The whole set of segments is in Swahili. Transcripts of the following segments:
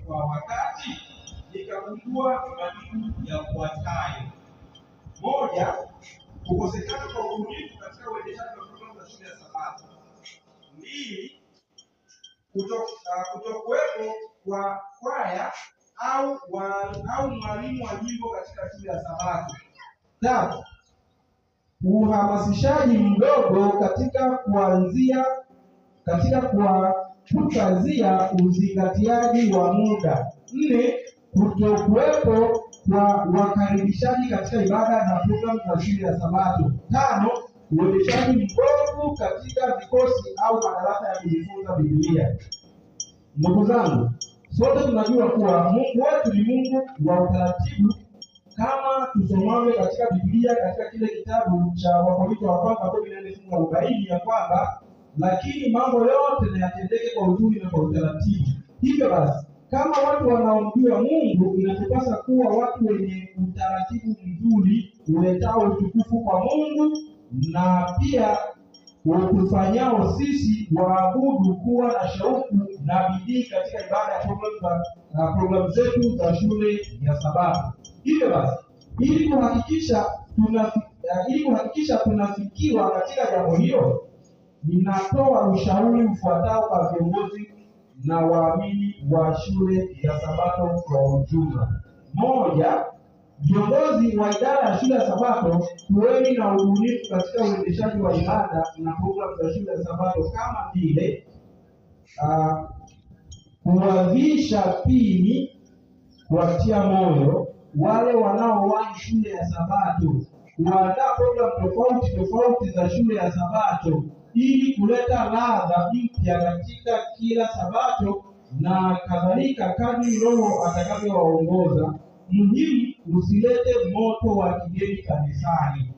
kwa wakati, nikagundua majibu yafuatayo: moja, kukosekana kwa ubunifu katika uendeshaji wa programu za shule ya Sabato. Mbili, kutokuwepo kwa kwaya au mwalimu wa jimbo katika shule ya Sabato. Tatu, uhamasishaji mdogo katika kukazia uzingatiaji wa muda. Nne, kutokuwepo kwa wakaribishaji katika ibada na programu za shule ya Sabato. Tano, uendeshaji mbovu katika vikosi au madarasa ya kujifunza Biblia. Ndugu zangu, sote tunajua kuwa Mungu wetu ni Mungu wa utaratibu, kama tusomavyo katika Biblia katika kile kitabu cha Wakorintho wa kwanza 14:40 ya kwamba lakini mambo yote na yatendeke kwa uzuri na kwa utaratibu. Hivyo basi, kama watu wanaomjua Mungu, inatupasa kuwa watu wenye utaratibu mzuri uletao utukufu kwa Mungu, na pia utufanyao sisi waabudu kuwa na shauku na bidii katika ibada ya programu zetu za shule ya Sabato. Hivyo basi, ili kuhakikisha tunafikiwa katika jambo hilo, ninatoa ushauri ufuatao kwa viongozi na waamini wa shule ya Sabato kwa ujumla. Moja, viongozi wa idara ya shule ya Sabato, kuweni na ubunifu katika uendeshaji wa ibada na programu za shule ya Sabato, kama vile kuwavisha pini, kuwatia moyo wale wanaowahi shule ya Sabato, kuandaa programu tofauti za shule ya Sabato ili kuleta ladha mpya katika kila Sabato na kadhalika, kadri Roho atakavyowaongoza. Muhimu, usilete moto wa kigeni kanisani.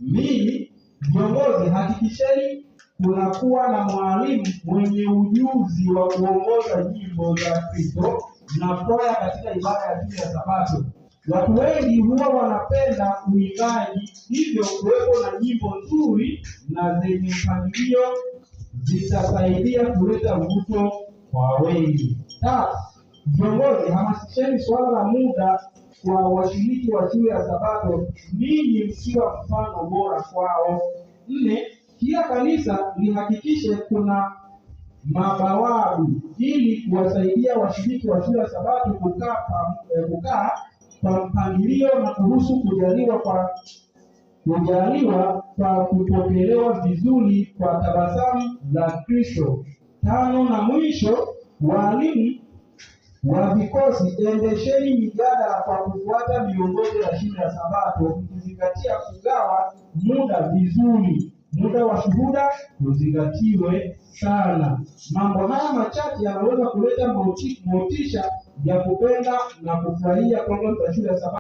Mimi viongozi, hakikisheni kunakuwa na mwalimu mwenye ujuzi wa kuongoza nyimbo za Kristo na kwaya katika ibada ya shule ya Sabato. Watu wengi huwa wanapenda uimbaji, hivyo kuwepo na nyimbo nzuri na zenye mpangilio zitasaidia kuleta mvuto kwa wengi. Tatu, viongozi, hamasisheni swala la muda kwa washiriki wa shule ya Sabato, ninyi mkiwa mfano bora kwao. Nne, kila kanisa lihakikishe kuna mabawabu ili kuwasaidia washiriki wa shule ya Sabato kukaa kwa mpangilio na kuhusu kujaliwa kwa kupokelewa vizuri kwa tabasamu la Kristo. Tano na mwisho, walimu wa vikosi, endesheni mijadala kwa kufuata miongozo ya shule ya Sabato, mkizingatia kugawa muda vizuri. Muda wa shuhuda uzingatiwe sana. Mambo haya machache yanaweza kuleta motisha ya kupenda na kufurahia programu za shule ya Sabato.